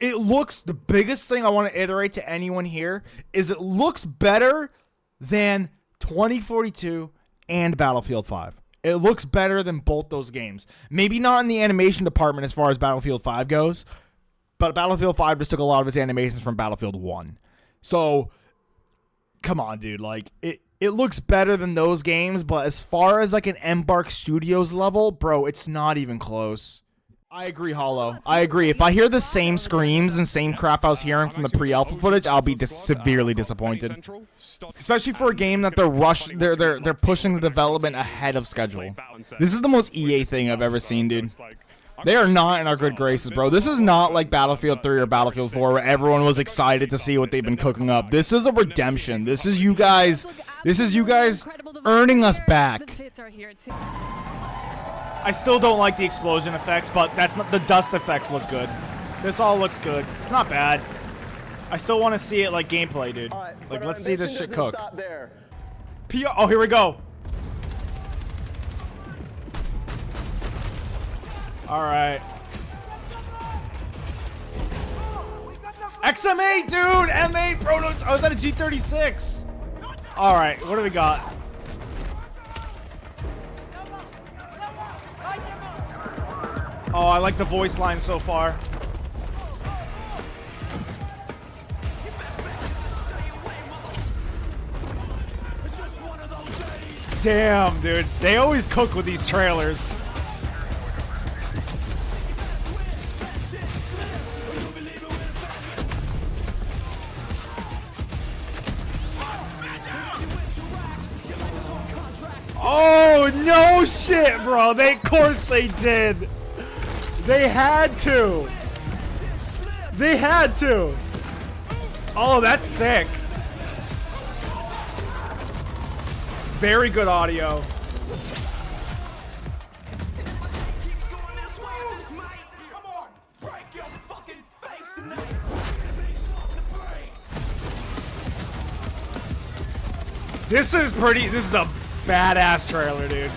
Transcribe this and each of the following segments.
it looks, the biggest thing I want to iterate to anyone here is it looks better than 2042 and Battlefield 5. It looks better than both those games. Maybe not in the animation department as far as Battlefield 5 goes, but Battlefield 5 just took a lot of its animations from Battlefield 1. So, come on, dude. Like, it looks better than those games, but as far as like an Embark Studios level, bro, it's not even close. I agree, Hollow. I agree. If I hear the same screams and same crap I was hearing from the pre-alpha footage, I'll be severely disappointed. Especially for a game that they're pushing the development ahead of schedule. This is the most EA thing I've ever seen, dude. They are not in our good graces, bro. This is not like Battlefield 3 or Battlefield 4 where everyone was excited to see what they've been cooking up. This is a redemption. This is you guys earning us back. I still don't like the explosion effects, but that's not, the dust effects look good. This all looks good. It's not bad. I still want to see it like gameplay, dude. Like, let's see this shit cook. Oh, here we go. All right. XM8, dude! M8 Prototype. Oh, is that a G36? All right, what do we got? Oh, I like the voice line so far. Damn, dude. They always cook with these trailers. Oh, no shit, bro. Of course they did. They had to. They had to. Oh, that's sick. Very good audio. This is a badass trailer, dude.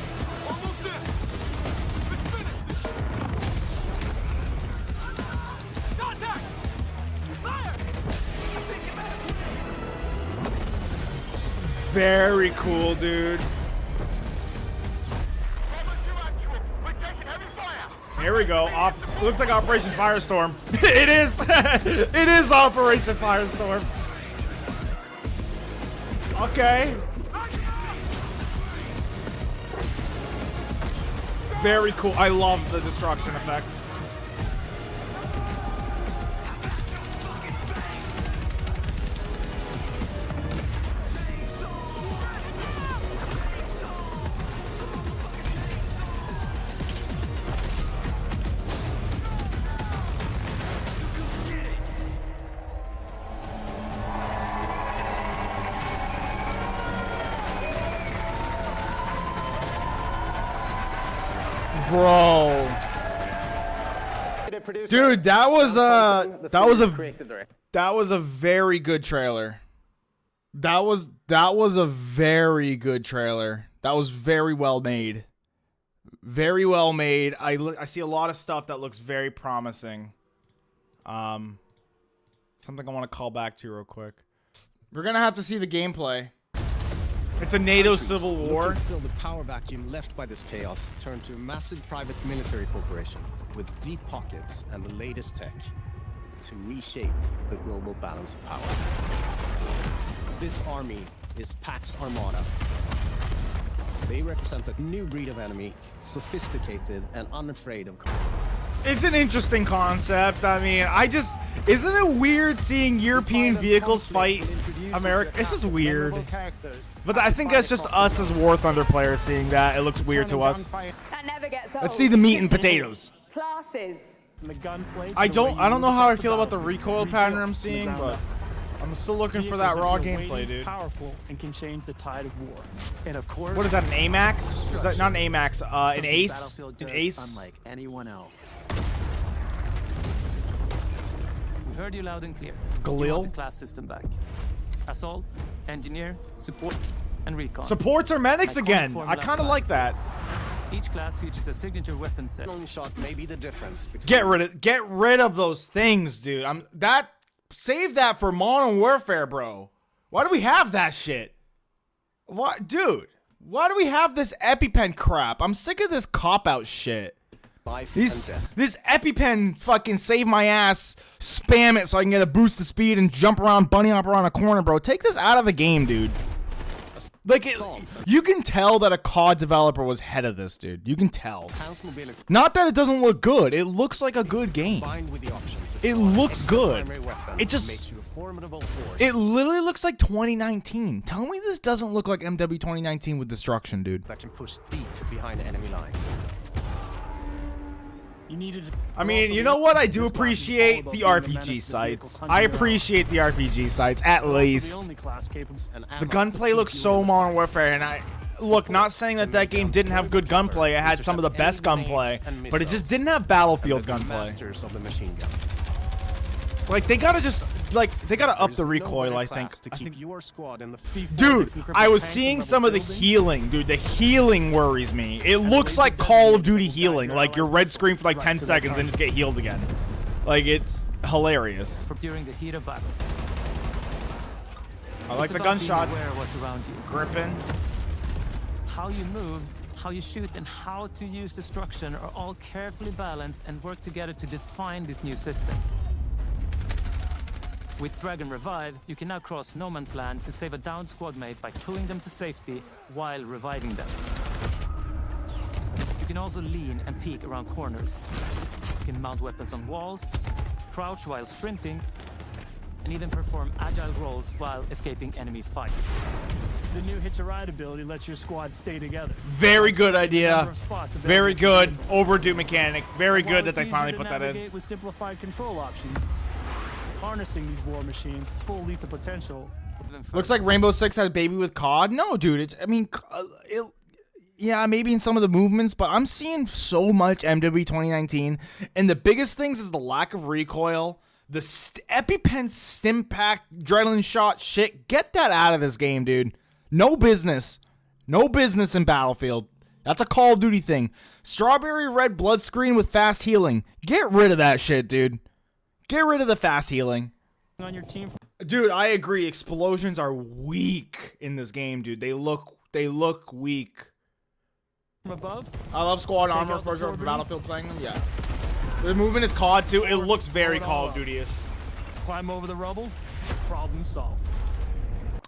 Very cool, dude. Here we go. Looks like Operation Firestorm. It is. It is Operation Firestorm. Okay. Very cool. I love the destruction effects. Bro, dude, that was a very good trailer. That was a very good trailer. That was very well made. Very well made. I see a lot of stuff that looks very promising. Something I want to call back to real quick. We're gonna have to see the gameplay. It's a NATO civil war. To fill the power vacuum left by this chaos, turn to a massive private military corporation with deep pockets and the latest tech to reshape the global balance of power. This army is Pax Armada. They represent a new breed of enemy, sophisticated and unafraid of conflict. It's an interesting concept. I mean, isn't it weird seeing European vehicles fight America? It's just weird. But I think that's just us as War Thunder players seeing that. It looks weird to us. Let's see the meat and potatoes. I don't know how I feel about the recoil pattern I'm seeing, but I'm still looking for that raw gameplay, dude. Powerful and can change the tide of war. And of course, what is that, an AMAX? Is that not an AMAX? An ACE? An ACE? Unlike anyone else. We heard you loud and clear. Galil? You want the class system back. Assault, engineer, support, and recon. Supports are medics again. I kind of like that. Each class features a signature weapon set. Only shot may be the difference between Get rid of those things, dude. Save that for Modern Warfare, bro. Why do we have that shit? What, dude? Why do we have this EpiPen crap? I'm sick of this cop-out shit. life and death. This EpiPen fucking save my ass. Spam it so I can get a boost of speed and jump around, bunny hop around a corner, bro. Take this out of the game, dude. Like, you can tell that a COD developer was ahead of this, dude. You can tell. Enhanced mobility Not that it doesn't look good. It looks like a good game. combined with the option to It draw an looks extra good. primary weapon It just- makes you a formidable force. It literally looks like 2019. Tell me this doesn't look like MW 2019 with destruction, dude. that can push deep behind enemy lines. You needed. I mean, you know what? I do appreciate the RPG sites. I appreciate the RPG sites, at least. The only class capable. And The ammo gunplay to looks keep you so in the Modern fight. Warfare, and I look, not saying that that game didn't have good gunplay. It had some of the best gunplay, but it just didn't have Battlefield They're the gunplay. masters of the machine gun. Like, they gotta just, like, they gotta up There's the no recoil, better I think. class to keep your squad in the Dude, I was seeing some of the healing, dude. The healing worries me. It looks like Call of Duty healing, like your red screen for like 10 seconds and just get healed again. Like, it's hilarious. For during the heat of battle. I like It's the about being gunshots. aware of what's around you. Gripping. How you move, how you shoot, and how to use destruction are all carefully balanced and work together to define this new system. With Dragon Revive, you can now cross no man's land to save a downed squad mate by pulling them to safety while reviving them. You can also lean and peek around corners. You can mount weapons on walls, crouch while sprinting, and even perform agile rolls while escaping enemy fire. The new Hitch a Ride ability lets your squad stay together. Very good Number idea. of spots available Very for good. vehicles. Overdue mechanic. Very While good that it's they easier finally to put that in. navigate with simplified control options, harnessing these war machines' full lethal potential. Looks like Rainbow Six had a baby with COD. No, dude. It's, I mean, yeah, maybe in some of the movements, but I'm seeing so much MW 2019, and the biggest things is the lack of recoil, the EpiPen stim pack, adrenaline shot shit. Get that out of this game, dude. No business. No business in Battlefield. That's a Call of Duty thing. Strawberry red blood screen with fast healing. Get rid of that shit, dude. Get rid of the fast healing. On your team Dude, I agree. Explosions are weak in this game, dude. They look weak. from above, I love squad armor out the for sure. 4B. Battlefield playing them, yeah. The movement is COD too. It looks very Call of Duty-ish. climb over the rubble, problem solved.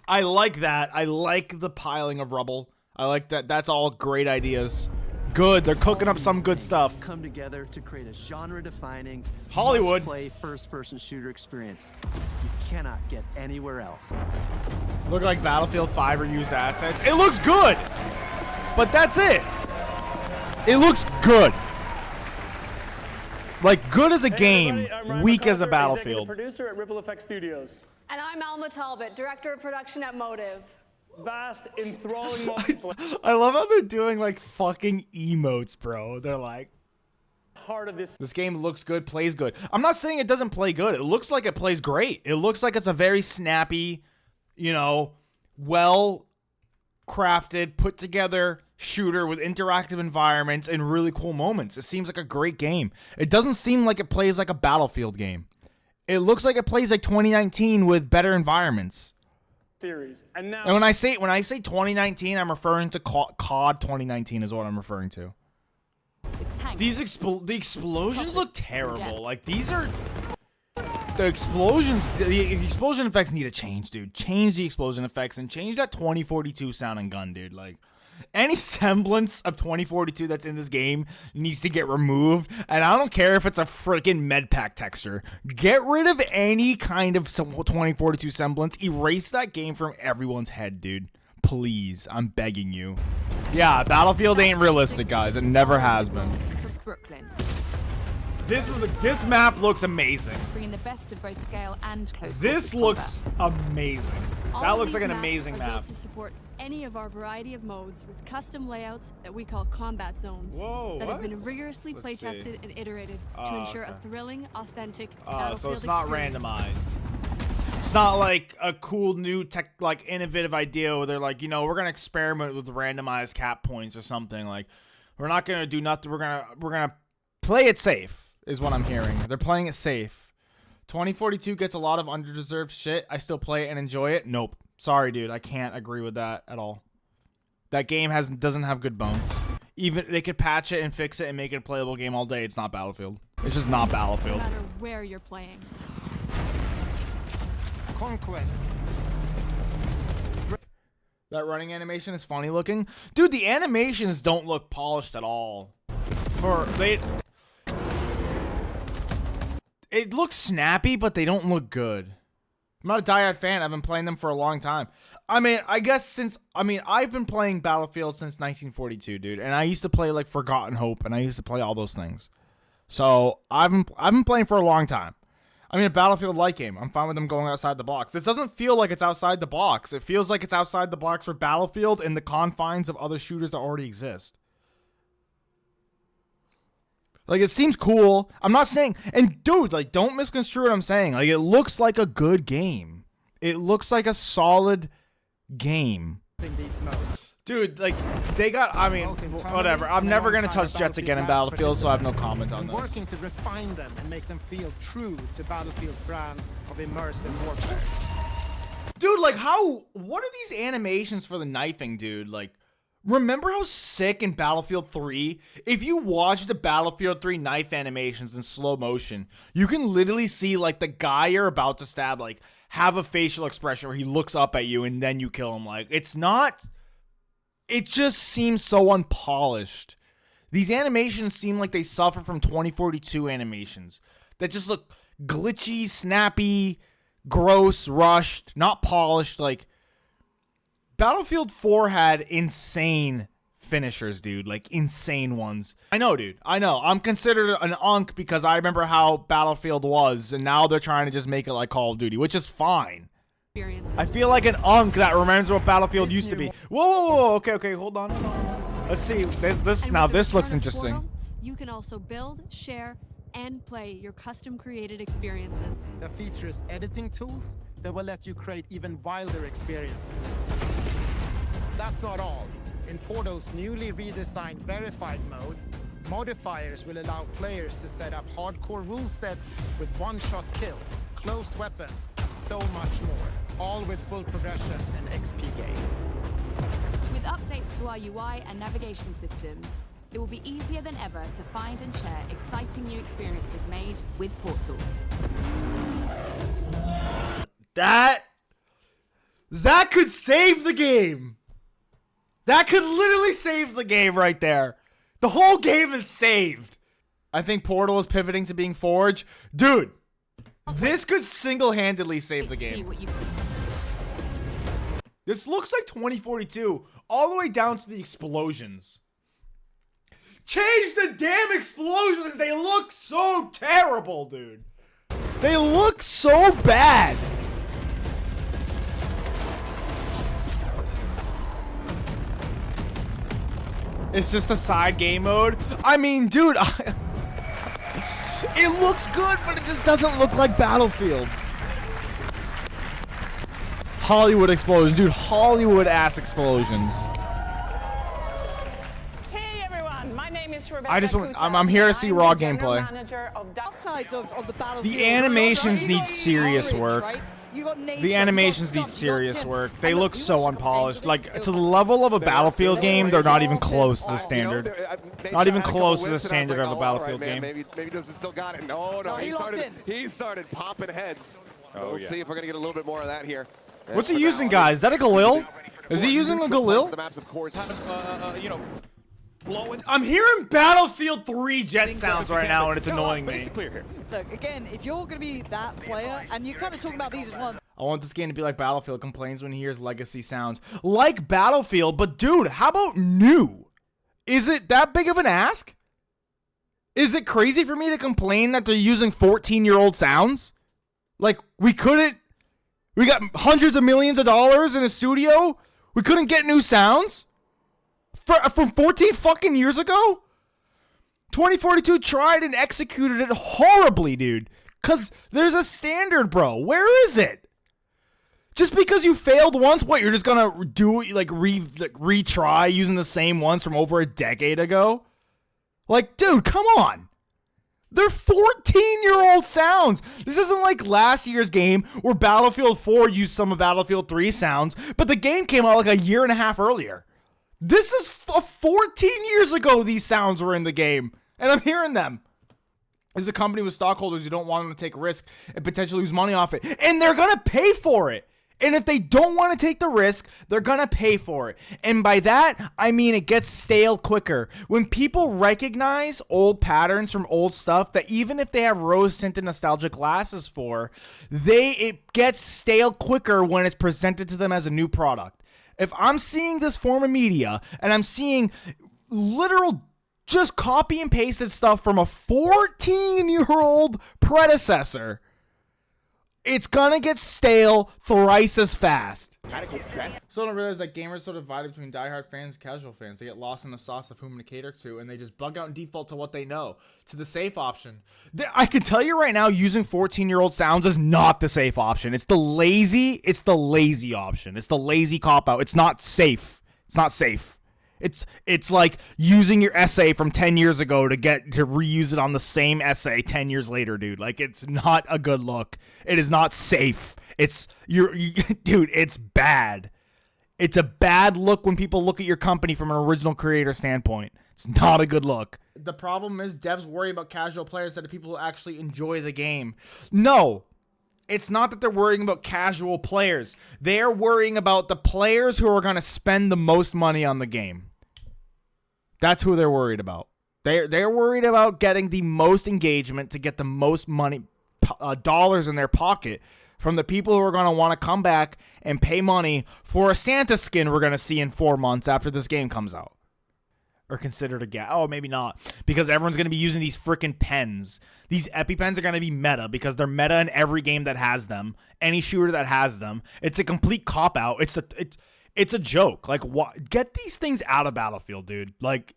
I like that. I like the piling of rubble. I like that. That's all great ideas. Good. They're cooking up some good stuff. Come together to create a genre-defining Hollywood. play first-person shooter experience you cannot get anywhere else. Look like Battlefield 5 reused assets. It looks good, but that's it. It looks good. Like good as a game, weak as a Battlefield. Producer at Ripple Effect Studios. And I'm Alma Talbot, Director of Production at Motive. Vast, enthralling multiplayer. I love how they're doing like fucking emotes, bro. They're like, Heart of this. this game looks good, plays good. I'm not saying it doesn't play good. It looks like it plays great. It looks like it's a very snappy, you know, well crafted, put together shooter with interactive environments and really cool moments. It seems like a great game. It doesn't seem like it plays like a Battlefield game. It looks like it plays like 2019 with better environments. Series. And now And when I say 2019, I'm referring to COD 2019 is what I'm referring to. These the explosions look terrible. Like these are the explosions. The explosion effects need to change, dude. Change the explosion effects and change that 2042 sounding gun, dude. Like any semblance of 2042 that's in this game needs to get removed. And I don't care if it's a freaking med pack texture. Get rid of any kind of 2042 semblance. Erase that game from everyone's head, dude. Please, I'm begging you. Yeah, Battlefield ain't realistic, guys. It never has been. From Brooklyn, This map looks amazing. bringing the best of both scale and close. This quarters looks combat. amazing. All That of looks these like an maps amazing are map. built to support any of our variety of modes with custom layouts that we call combat zones Whoa, that have been what? rigorously Let's play see. tested and iterated to Oh, ensure okay. a thrilling, authentic So Battlefield it's not experience. randomized. It's not like a cool new tech, like innovative idea where they're like, you know, we're gonna experiment with randomized cap points or something. Like, We're not gonna do nothing. We're gonna play it safe, is what I'm hearing. They're playing it safe. 2042 gets a lot of underdeserved shit. I still play it and enjoy it. Nope. Sorry, dude. I can't agree with that at all. That game doesn't have good bones. Even they could patch it and fix it and make it a playable game all day. It's not Battlefield. It's just not No Battlefield. matter where you're playing. Conquest. That running animation is funny looking. Dude, the animations don't look polished at all. It looks snappy, but they don't look good. I'm not a diehard fan. I've been playing them for a long time. I mean, I've been playing Battlefield since 1942, dude. And I used to play like Forgotten Hope, and I used to play all those things. So I've been playing for a long time. I mean, a Battlefield-like game. I'm fine with them going outside the box. This doesn't feel like it's outside the box. It feels like it's outside the box for Battlefield in the confines of other shooters that already exist. Like, it seems cool. I'm not saying... And, dude, like, don't misconstrue what I'm saying. Like, it looks like a good game. It looks like a solid game. In these modes. Dude, like, they got... I mean, whatever. I'm never going to touch jets again in Battlefield, so I have no comment on this. Working to refine them and make them feel true to Battlefield's brand of immersive warfare. Dude, like, what are these animations for the knifing, dude? Like, remember how sick in Battlefield 3? If you watch the Battlefield 3 knife animations in slow motion, you can literally see, like, the guy you're about to stab, like, have a facial expression where he looks up at you and then you kill him. Like, it's not... It just seems so unpolished. These animations seem like they suffer from 2042 animations that just look glitchy, snappy, gross, rushed, not polished. Like, Battlefield 4 had insane finishers, dude. Like, insane ones. I know, dude. I know. I'm considered an unk because I remember how Battlefield was, and now they're trying to just make it like Call of Duty, which is fine. I feel like an unk that remembers what Battlefield used to be. Whoa. Okay, hold on. Let's see. Now this looks interesting. Portal, you can also build, share, and play your custom-created experiences. The features editing tools that will let you create even wilder experiences. That's not all. In Portal's newly redesigned verified mode, modifiers will allow players to set up hardcore rule sets with one-shot kills, closed weapons, and so much more, all with full progression and XP gain. With updates to our UI and navigation systems, it will be easier than ever to find and share exciting new experiences made with Portal. That could save the game. That could literally save the game right there. The whole game is saved. I think Portal is pivoting to being Forge. Dude, this could single-handedly save the See game. what you This looks like 2042, all the way down to the explosions. Change the damn explosions. They look so terrible, dude. They look so bad. It's just a side game mode. I mean, dude, it looks good, but it just doesn't look like Battlefield. Hollywood explosions, dude. Hollywood ass explosions. Hey everyone, my name is Rebecca. I'm here to see raw gameplay. Outside of the Battlefield. The animations need serious work. The animations need serious work. They look so unpolished. Like, to the level of a Battlefield game, they're not even close to the standard. Not even close to the standard of a Battlefield game. Maybe Dustin still got it. No, he started popping heads. We'll see if we're going to get a little bit more of that here. What's he using, guys? Is that a Galil? Is he using a Galil? I'm hearing Battlefield 3 jet sounds right now, and it's annoying me. Look, again, if you're going to be that player, and you're kind of talking about these as one. I want this game to be like Battlefield. Complains when he hears legacy sounds. Like Battlefield, but dude, how about new? Is it that big of an ask? Is it crazy for me to complain that they're using 14-year-old sounds? Like, we got hundreds of millions of dollars in a studio? We couldn't get new sounds? From 14 fucking years ago? 2042 tried and executed it horribly, dude. Cause there's a standard, bro. Where is it? Just because you failed once, what, you're just gonna do retry using the same ones from over a decade ago? Like, dude, come on. They're 14-year-old sounds. This isn't like last year's game where Battlefield 4 used some of Battlefield 3 sounds, but the game came out like a year and a half earlier. This is 14 years ago these sounds were in the game, and I'm hearing them. This is a company with stockholders who don't want them to take a risk and potentially lose money off it, and they're going to pay for it. And if they don't want to take the risk, they're going to pay for it. And by that, I mean it gets stale quicker. When people recognize old patterns from old stuff that even if they have rose-tinted nostalgic glasses for, it gets stale quicker when it's presented to them as a new product. If I'm seeing this form of media and I'm seeing literal just copy and pasted stuff from a 14-year-old predecessor, it's gonna get stale thrice as fast. So I don't realize that gamers are so divided between diehard fans and casual fans. They get lost in the sauce of whom to cater to, and they just bug out and default to what they know, to the safe option. I can tell you right now, using 14-year-old sounds is not the safe option. It's the lazy option. It's the lazy cop-out. It's not safe. It's not safe. It's like using your essay from 10 years ago to reuse it on the same essay 10 years later, dude. Like, it's not a good look. It is not safe. Dude, it's bad. It's a bad look when people look at your company from an original creator standpoint. It's not a good look. The problem is devs worry about casual players instead of people who actually enjoy the game. No. It's not that they're worrying about casual players. They're worrying about the players who are going to spend the most money on the game. That's who they're worried about. They're worried about getting the most engagement to get the most money, dollars in their pocket from the people who are going to want to come back and pay money for a Santa skin we're going to see in 4 months after this game comes out. Or considered a gap. Oh, maybe not. Because everyone's going to be using these freaking pens. These EpiPens are going to be meta because they're meta in every game that has them. Any shooter that has them. It's a complete cop-out. It's a joke. Like, get these things out of Battlefield, dude. Like,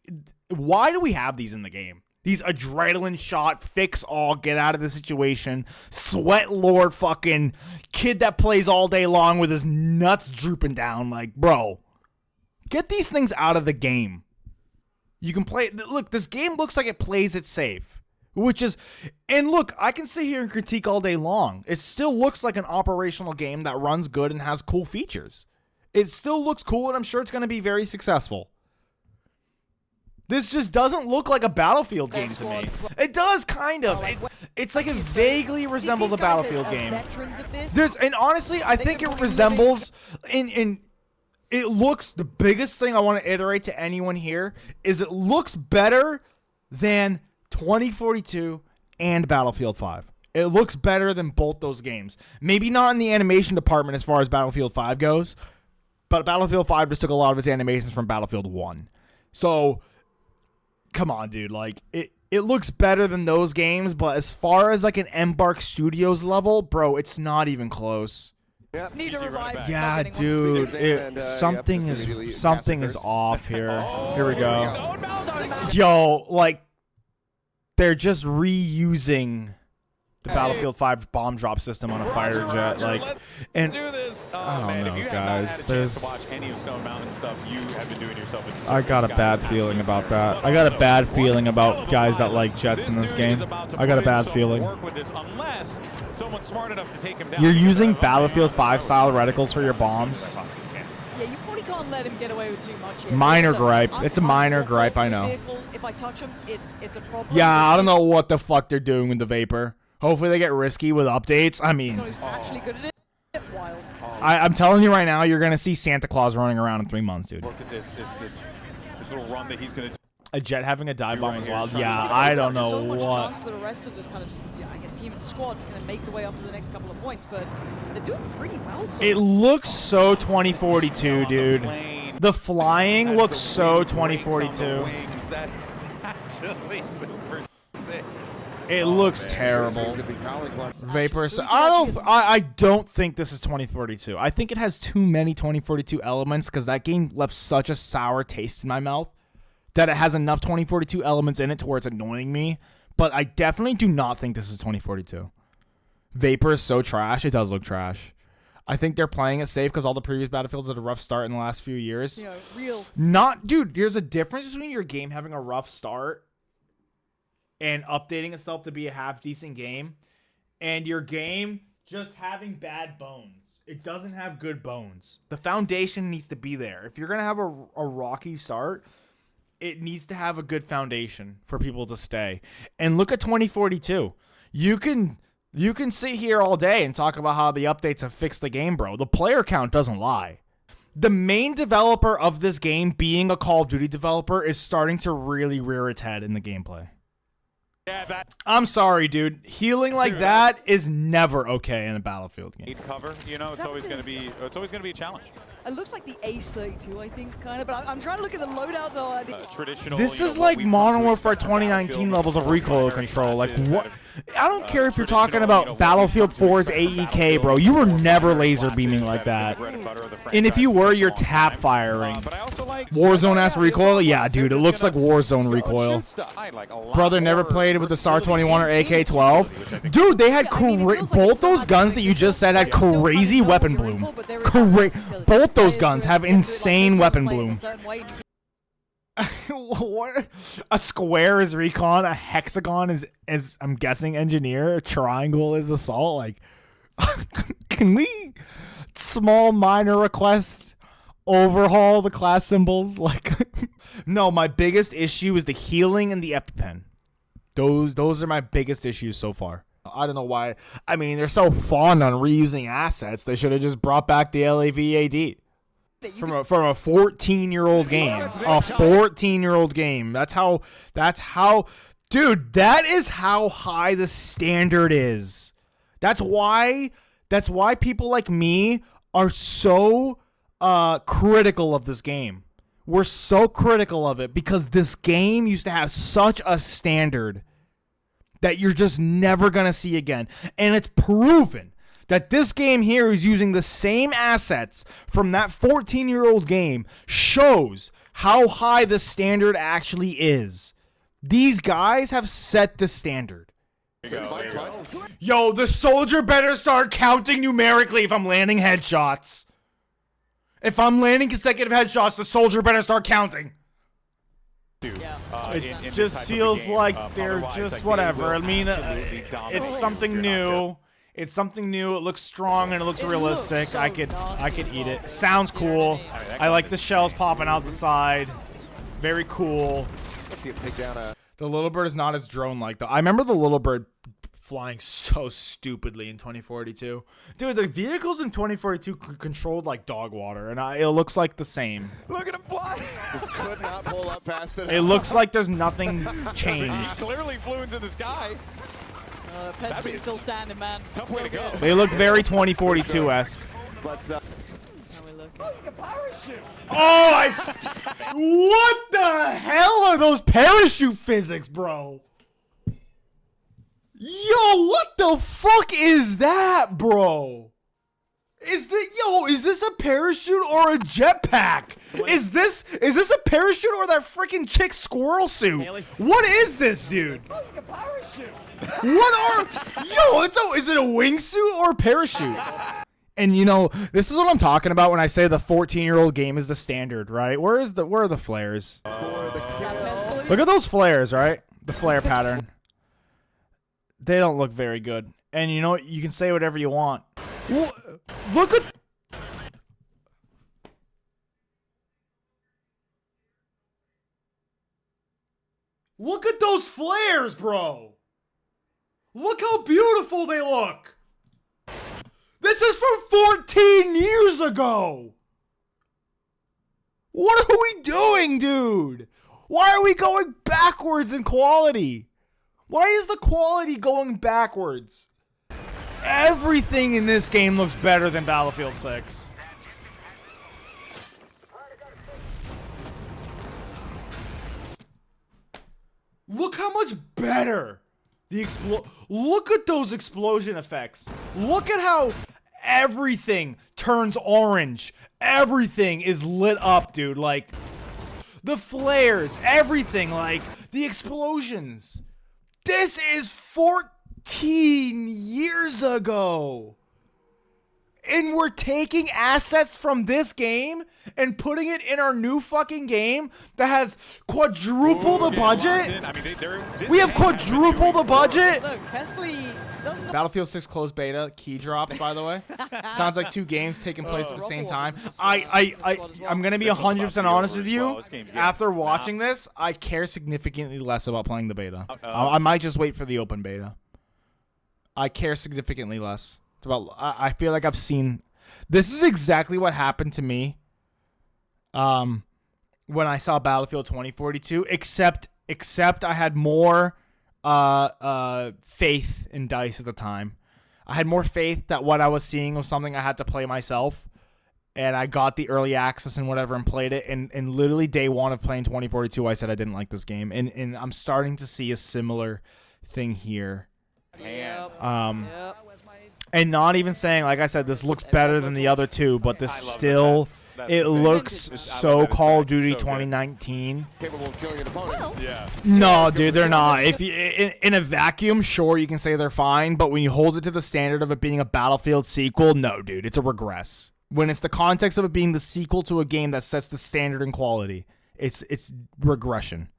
why do we have these in the game? These adrenaline shot, fix all, get out of the situation, sweat lord fucking kid that plays all day long with his nuts drooping down. Like, bro, get these things out of the game. You can play. Look, this game looks like it plays it safe, and look, I can sit here and critique all day long. It still looks like an operational game that runs good and has cool features. It still looks cool, and I'm sure it's going to be very successful. This just doesn't look like a Battlefield game to me. It does, kind of. It's like it vaguely resembles a Battlefield game. And honestly, I think it resembles It looks, the biggest thing I want to iterate to anyone here is it looks better than 2042 and Battlefield 5. It looks better than both those games. Maybe not in the animation department as far as Battlefield 5 goes, but Battlefield 5 just took a lot of its animations from Battlefield 1. So, come on, dude. Like, it looks better than those games, but as far as like an Embark Studios level, bro, it's not even close. Yep. Need a revive. Yeah, dude. Something is off here. Here we go. Yo, like, they're just reusing the Battlefield 5 bomb drop system on a fighter jet. Like, and I don't know, guys. I got a bad feeling about that. I got a bad feeling about guys that like jets in this game. I got a bad feeling. You're using Battlefield 5 style reticles for your bombs. Yeah, you probably can't let him get away with too much here. Minor gripe. It's a minor gripe, I know. If I touch them, it's a problem. Yeah, I don't know what the fuck they're doing with the Vapor. Hopefully they get risky with updates. I mean, actually good at it. Wild. I'm telling you right now, you're gonna see Santa Claus running around in 3 months, dude. Look at this little run that he's gonna do. A jet having a dive bomb is wild. Yeah, I don't know so much what. chance that the rest of this kind of, I guess, team and squad's going to make the way up to the next couple of points, but they're doing pretty well. So it looks so 2042, dude. The flying looks so 2042. It looks terrible. Vapor. I don't think this is 2042. I think it has too many 2042 elements because that game left such a sour taste in my mouth that it has enough 2042 elements in it to where it's annoying me. But I definitely do not think this is 2042. Vapor is so trash. It does look trash. I think they're playing it safe because all the previous Battlefields had a rough start in the last few years. Yeah, real. Dude, there's a difference between your game having a rough start and updating itself to be a half decent game, and your game just having bad bones. It doesn't have good bones. The foundation needs to be there. If you're going to have a rocky start, it needs to have a good foundation for people to stay. And look at 2042. You can sit here all day and talk about how the updates have fixed the game, bro. The player count doesn't lie. The main developer of this game, being a Call of Duty developer, is starting to really rear its head in the gameplay. Yeah, I'm sorry, dude. Healing like that is never okay in a Battlefield game. need cover, you know, it's always going to be a challenge. It looks like the Ace-32, I think, kind of, but I'm trying to look at the loadouts already. Traditional. This is like Modern Warfare 2019 levels of recoil control. Like, what? I don't care if you're talking about Battlefield 4's AEK, bro. You were never laser beaming like that. And if you were, you're tap firing. Warzone-ass recoil? Yeah, dude, it looks like Warzone recoil. Brother never played with the SAR-21 or AK-12. Dude, they had both those guns that you just said had crazy weapon bloom. Both those guns have insane weapon bloom. What? A square is recon, a hexagon is I'm guessing engineer, a triangle is assault. Like, can we small minor request overhaul the class symbols? Like, no, my biggest issue is the healing and the EpiPen. Those are my biggest issues so far. I don't know why. I mean, they're so fond on reusing assets. They should have just brought back the LAVAD. From a 14-year-old game. A 14-year-old game. That's how dude, that is how high the standard is. That's why people like me are so critical of this game. We're so critical of it because this game used to have such a standard that you're just never going to see again. And it's proven that this game here is using the same assets from that 14-year-old game, shows how high the standard actually is. These guys have set the standard. Yo, the soldier better start counting numerically if I'm landing headshots. If I'm landing consecutive headshots, the soldier better start counting. It just feels like they're just whatever. I mean, it's something new. It's something new. It looks strong and it looks realistic. So I could eat it. Sounds cool. I like the shells popping out the side. Very cool. Let's see him take down a. The Little Bird is not as drone-like though. I remember the Little Bird flying so stupidly in 2042. Dude, the vehicles in 2042 controlled like dog water, and it looks like the same. Look at him fly. This could not pull up past it. It looks like there's nothing changed. He clearly flew into the sky. Pesky's still standing, man. Tough way to go. They look very 2042-esque. But what the hell are those parachute physics, bro? Yo, what the fuck is that, bro? Is this a parachute or a jetpack? Is this a parachute or that freaking chick squirrel suit? What is this, dude? Is it a wingsuit or a parachute? And you know, this is what I'm talking about when I say the 14-year-old game is the standard, right? Where are the flares? Look at those flares, right? The flare pattern. They don't look very good. And you know what? You can say whatever you want. Look at... Look at those flares, bro. Look how beautiful they look. This is from 14 years ago. What are we doing, dude? Why are we going backwards in quality? Why is the quality going backwards? Everything in this game looks better than Battlefield 6. Look how much better look at those explosion effects. Look at how everything turns orange. Everything is lit up, dude. Like the flares, everything, like the explosions. This is 14 years ago. And we're taking assets from this game and putting it in our new fucking game that has quadruple the budget. I mean, We have quadruple the budget. Look, Kesley doesn't. Battlefield 6 closed beta key drops, by the way. Sounds like 2 games taking place at the same time. I'm gonna be 100% honest with you. After watching this, I care significantly less about playing the beta. I might just wait for the open beta. I care significantly less. It's about. I feel like I've seen. This is exactly what happened to me. When I saw Battlefield 2042, except I had more faith in DICE at the time. I had more faith that what I was seeing was something I had to play myself, and I got the early access and whatever and played it. And literally day one of playing 2042, I said I didn't like this game, and I'm starting to see a similar thing here. And not even saying, like I said, this looks better than the other two, but this still, it looks so Call of Duty 2019. Capable of killing an opponent. Yeah. No, dude, they're not. If you in a vacuum, sure, you can say they're fine, but when you hold it to the standard of it being a Battlefield sequel, no, dude, it's a regress. When it's the context of it being the sequel to a game that sets the standard in quality, it's regression.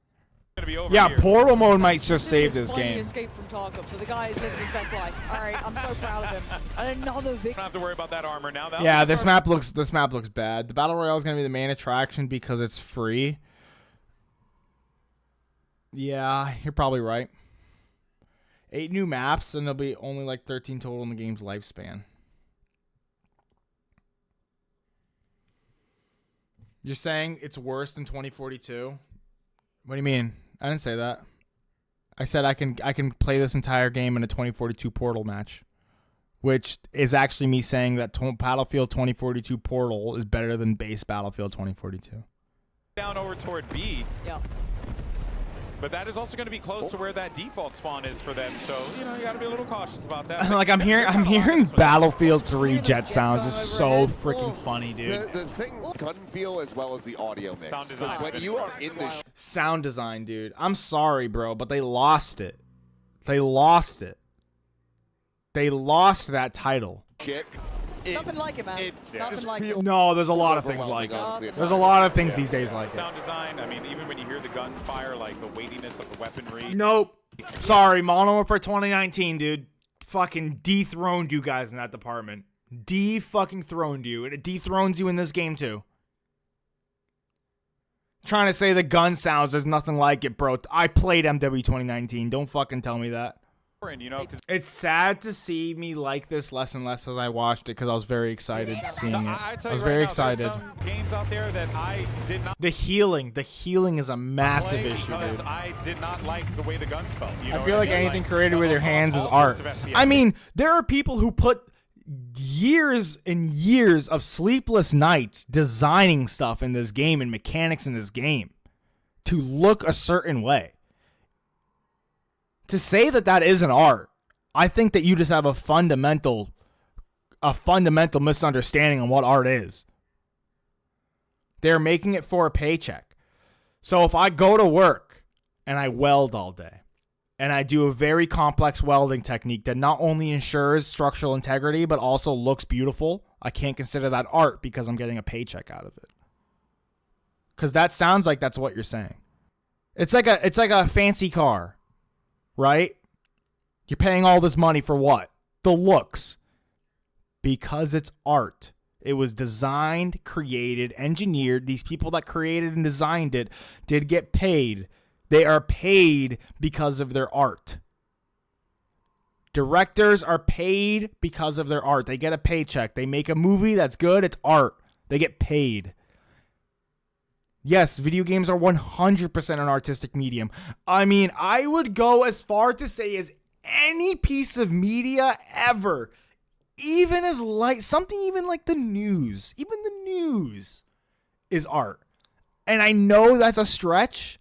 Yeah, here. Portal mode might just save this game. Escape from Tarkov, so the guy is living his best life. All right, I'm so proud of him. And another victory. Don't have to worry about that armor now. Yeah, this map looks bad. The Battle Royale is gonna be the main attraction because it's free. Yeah, you're probably right. 8 new maps, and there'll be only like 13 total in the game's lifespan. You're saying it's worse than 2042? What do you mean? I didn't say that. I said I can play this entire game in a 2042 Portal match, which is actually me saying that Battlefield 2042 Portal is better than base Battlefield 2042. Down over toward B. Yeah. But that is also going to be close to where that default spawn is for them, so you got to be a little cautious about that. Like I'm hearing Battlefield 3 jet sounds is so freaking funny, dude. The thing, gun feel as well as the audio mix. Sound design. When you are in the Sound design, dude. I'm sorry, bro, but they lost it. They lost it. They lost that title. shit. Nothing like it, man. Nothing like it. No, there's a lot of things like it. There's a lot of things these days like it. Sound design, I mean, even when you hear the gunfire, like the weightiness of the weaponry. Nope. Sorry, Modern Warfare 2019, dude. Fucking dethroned you guys in that department. De-fucking-throned you. And it dethrones you in this game, too. Trying to say the gun sounds, there's nothing like it, bro. I played MW 2019. Don't fucking tell me that. It's sad to see me like this less and less as I watched it because I was very excited seeing it. I was very excited. Some games out there that I did not. The healing is a massive issue, because dude. I did not like the way the guns felt. I feel like anything created with your hands is art. I mean, there are people who put years and years of sleepless nights designing stuff in this game and mechanics in this game to look a certain way. To say that that isn't art, I think that you just have a fundamental misunderstanding on what art is. They're making it for a paycheck. So if I go to work and I weld all day, and I do a very complex welding technique that not only ensures structural integrity, but also looks beautiful, I can't consider that art because I'm getting a paycheck out of it. Because that sounds like that's what you're saying. It's like a fancy car. Right? You're paying all this money for what? The looks. Because it's art. It was designed, created, engineered. These people that created and designed it did get paid. They are paid because of their art. Directors are paid because of their art. They get a paycheck. They make a movie that's good. It's art. They get paid. Yes, video games are 100% an artistic medium. I mean, I would go as far to say as any piece of media ever, even as light, something even like the news, even the news is art. And I know that's a stretch,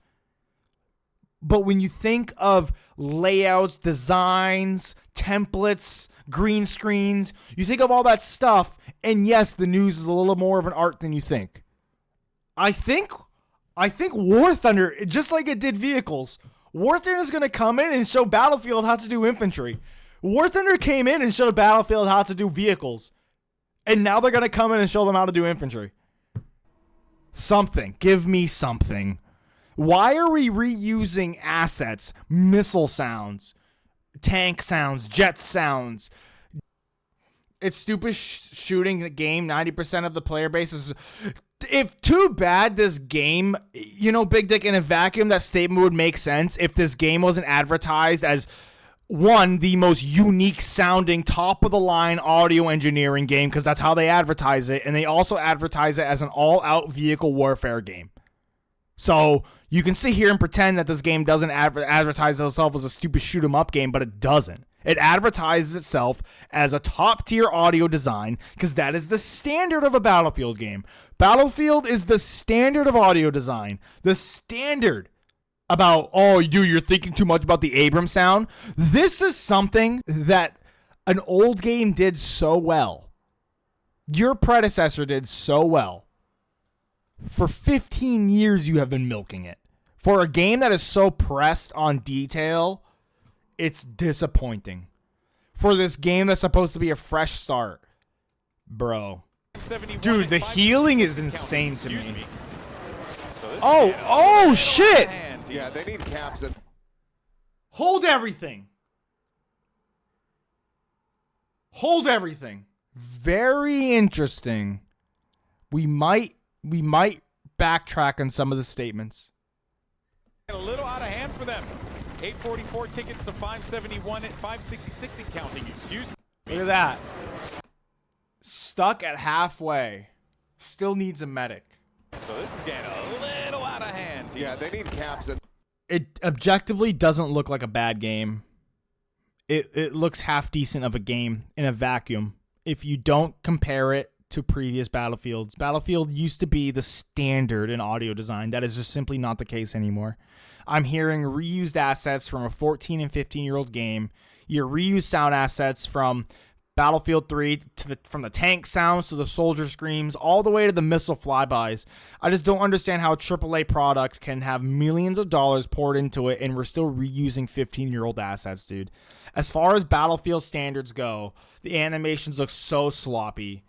but when you think of layouts, designs, templates, green screens, you think of all that stuff, and yes, the news is a little more of an art than you think. I think War Thunder, just like it did vehicles, War Thunder is going to come in and show Battlefield how to do infantry. War Thunder came in and showed Battlefield how to do vehicles. And now they're going to come in and show them how to do infantry. Something. Give me something. Why are we reusing assets, missile sounds, tank sounds, jet sounds? It's stupid shooting the game. 90% of the player base is... If too bad this game, Big Dick, in a vacuum, that statement would make sense if this game wasn't advertised as, one, the most unique sounding, top of the line audio engineering game, because that's how they advertise it. And they also advertise it as an all-out vehicle warfare game. So you can sit here and pretend that this game doesn't advertise itself as a stupid shoot 'em up game, but it doesn't. It advertises itself as a top-tier audio design because that is the standard of a Battlefield game. Battlefield is the standard of audio design. The standard about, you're thinking too much about the Abrams sound. This is something that an old game did so well. Your predecessor did so well. For 15 years, you have been milking it. For a game that is so pressed on detail, it's disappointing. For this game that's supposed to be a fresh start, bro. Dude, the healing is insane to me. Oh, shit! Yeah, they need caps. Hold everything. Hold everything. Very interesting. We might backtrack on some of the statements. A little out of hand for them. 844 tickets to 571 at 566 and counting. Excuse me. Look at that. Stuck at halfway. Still needs a medic. So this is getting a little out of hand. Yeah, they need caps. It objectively doesn't look like a bad game. It looks half decent of a game in a vacuum. If you don't compare it to previous Battlefields, Battlefield used to be the standard in audio design. That is just simply not the case anymore. I'm hearing reused assets from a 14 and 15-year-old game. Your reused sound assets from Battlefield 3 from the tank sounds to the soldier screams all the way to the missile flybys. I just don't understand how a AAA product can have millions of dollars poured into it and we're still reusing 15-year-old assets, dude. As far as Battlefield standards go, the animations look so sloppy.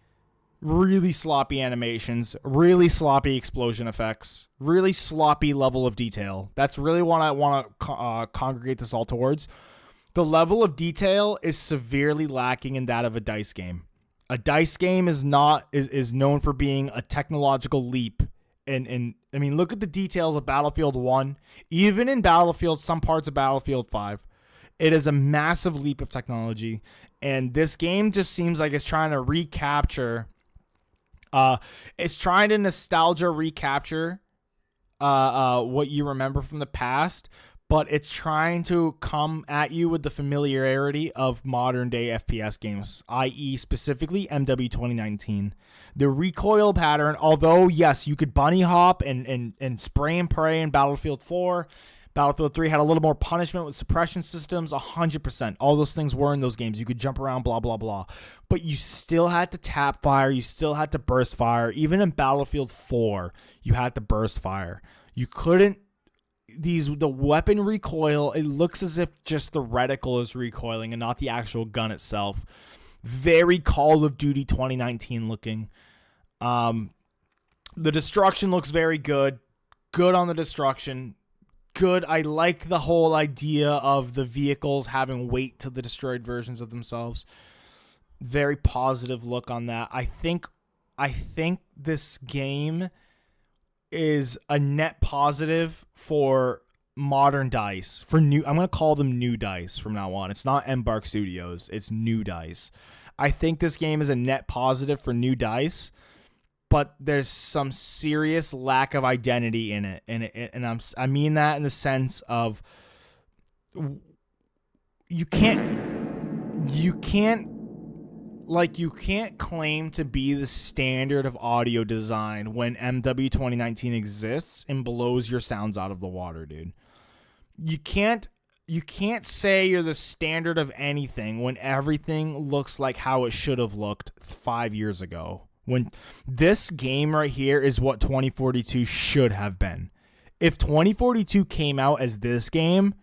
Really sloppy animations, really sloppy explosion effects, really sloppy level of detail. That's really what I want to congregate this all towards. The level of detail is severely lacking in that of a DICE game. A DICE game is known for being a technological leap. And I mean, look at the details of Battlefield 1. Even in Battlefield, some parts of Battlefield 5. It is a massive leap of technology. And this game just seems like it's trying to recapture... it's trying to nostalgia recapture what you remember from the past, but it's trying to come at you with the familiarity of modern day FPS games, i.e. specifically MW 2019. The recoil pattern, although yes, you could bunny hop and spray and pray in Battlefield 4. Battlefield 3 had a little more punishment with suppression systems, 100%. All those things were in those games. You could jump around, blah, blah, blah. But you still had to tap fire. You still had to burst fire. Even in Battlefield 4, you had to burst fire. You couldn't... The weapon recoil, it looks as if just the reticle is recoiling and not the actual gun itself. Very Call of Duty 2019 looking. The destruction looks very good. Good on the destruction. Good. I like the whole idea of the vehicles having weight to the destroyed versions of themselves. Very positive look on that. I think this game is a net positive for modern DICE. I'm going to call them new DICE from now on. It's not Embark Studios. It's new DICE. I think this game is a net positive for new DICE. But there's some serious lack of identity in it, and I mean that in the sense of you can't claim to be the standard of audio design when MW 2019 exists and blows your sounds out of the water, dude. You can't say you're the standard of anything when everything looks like how it should have looked 5 years ago. When this game right here is what 2042 should have been. If 2042 came out as this game,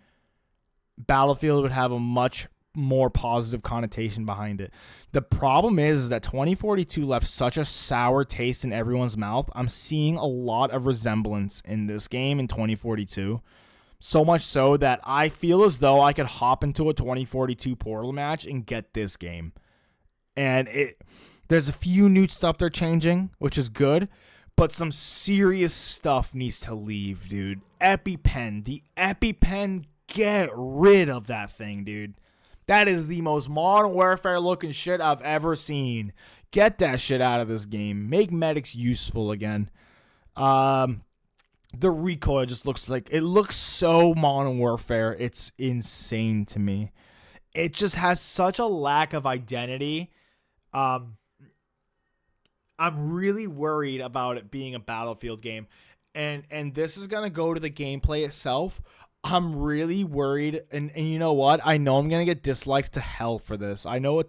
Battlefield would have a much more positive connotation behind it. The problem is that 2042 left such a sour taste in everyone's mouth. I'm seeing a lot of resemblance in this game in 2042. So much so that I feel as though I could hop into a 2042 Portal match and get this game. And there's a few new stuff they're changing, which is good, but some serious stuff needs to leave, dude. EpiPen. The EpiPen, get rid of that thing, dude. That is the most Modern Warfare looking shit I've ever seen. Get that shit out of this game. Make medics useful again. The recoil just looks so Modern Warfare. It's insane to me. It just has such a lack of identity. I'm really worried about it being a Battlefield game. And this is going to go to the gameplay itself. I'm really worried, and you know what? I know I'm gonna get disliked to hell for this. I know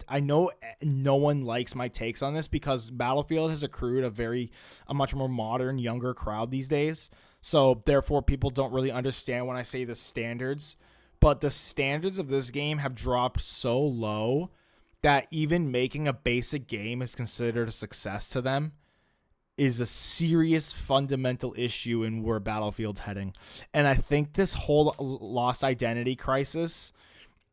no one likes my takes on this because Battlefield has accrued a much more modern, younger crowd these days. So therefore, people don't really understand when I say the standards. But the standards of this game have dropped so low that even making a basic game is considered a success to them. Is a serious fundamental issue in where Battlefield's heading. And I think this whole lost identity crisis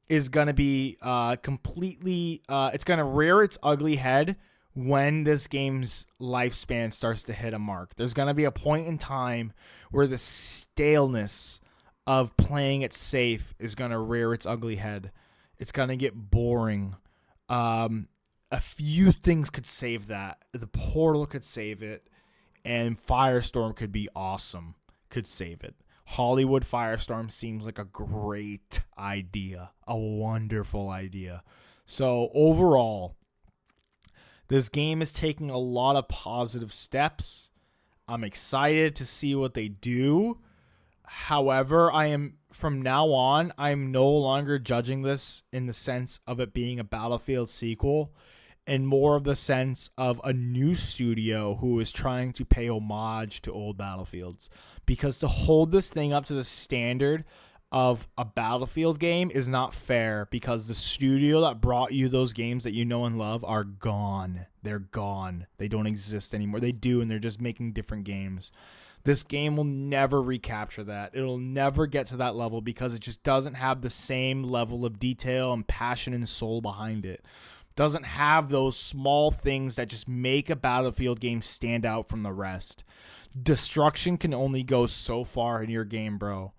is going to be completely... it's going to rear its ugly head when this game's lifespan starts to hit a mark. There's going to be a point in time where the staleness of playing it safe is going to rear its ugly head. It's going to get boring. A few things could save that. The Portal could save it, and Firestorm could be awesome. Could save it. Hollywood Firestorm seems like a great idea. A wonderful idea. So overall, this game is taking a lot of positive steps. I'm excited to see what they do. However, from now on, I'm no longer judging this in the sense of it being a Battlefield sequel, and more of the sense of a new studio who is trying to pay homage to old Battlefields. Because to hold this thing up to the standard of a Battlefield game is not fair, because the studio that brought you those games that you know and love are gone. They're gone. They don't exist anymore. They do, and they're just making different games. This game will never recapture that. It'll never get to that level because it just doesn't have the same level of detail and passion and soul behind it. Doesn't have those small things that just make a Battlefield game stand out from the rest. Destruction can only go so far in your game, bro.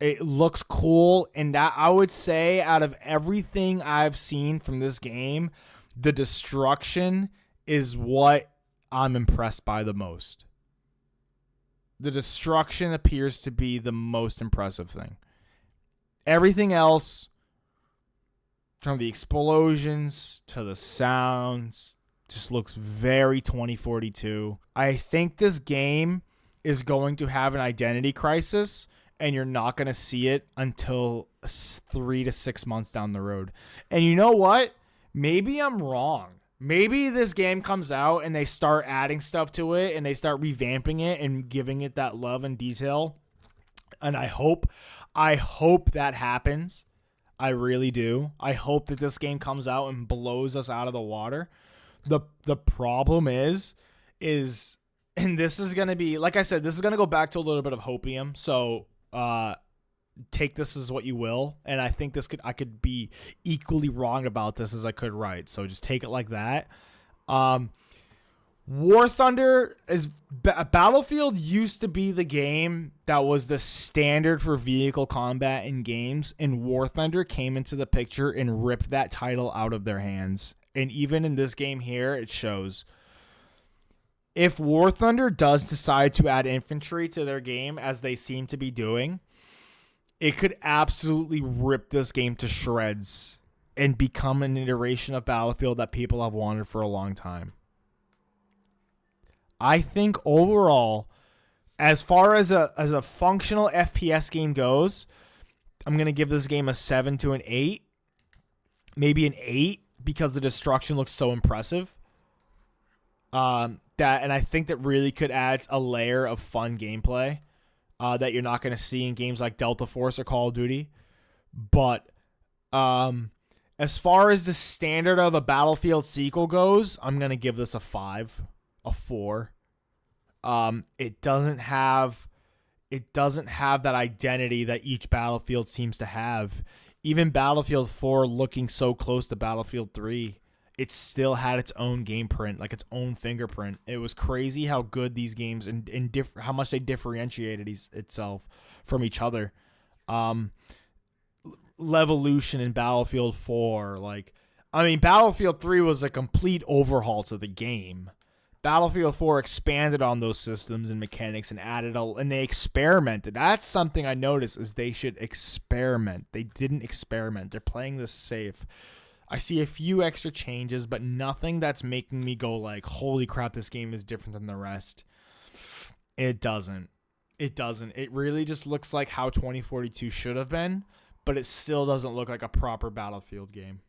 It looks cool, and that, I would say, out of everything I've seen from this game, the destruction is what I'm impressed by the most. The destruction appears to be the most impressive thing. Everything else, from the explosions to the sounds, just looks very 2042. I think this game is going to have an identity crisis, and you're not going to see it until 3 to 6 months down the road. And you know what? Maybe I'm wrong. Maybe this game comes out and they start adding stuff to it and they start revamping it and giving it that love and detail. And I hope that happens. I really do. I hope that this game comes out and blows us out of the water. The problem is, and this is going to be, like I said, this is going to go back to a little bit of hopium. So, take this as what you will, and I think I could be equally wrong about this as I could right. So just take it like that. War Thunder is Battlefield used to be the game that was the standard for vehicle combat in games, and War Thunder came into the picture and ripped that title out of their hands. And even in this game here, it shows. If War Thunder does decide to add infantry to their game, as they seem to be doing, it could absolutely rip this game to shreds and become an iteration of Battlefield that people have wanted for a long time. I think overall, as far as a functional FPS game goes, I'm going to give this game a 7 to an 8. Maybe an 8 because the destruction looks so impressive. And I think that really could add a layer of fun gameplay that you're not going to see in games like Delta Force or Call of Duty. But As far as the standard of a Battlefield sequel goes, I'm going to give this a 5, a 4. It doesn't have that identity that each Battlefield seems to have. Even Battlefield 4 looking so close to Battlefield 3, it still had its own game print, like its own fingerprint. It was crazy how good these games and how much they differentiated itself from each other. Levolution in Battlefield 4, Battlefield 3 was a complete overhaul to the game. Battlefield 4 expanded on those systems and mechanics and and they experimented. That's something I noticed, is they should experiment. They didn't experiment. They're playing this safe. I see a few extra changes, but nothing that's making me go like, holy crap, this game is different than the rest. It doesn't. It really just looks like how 2042 should have been, but it still doesn't look like a proper Battlefield game.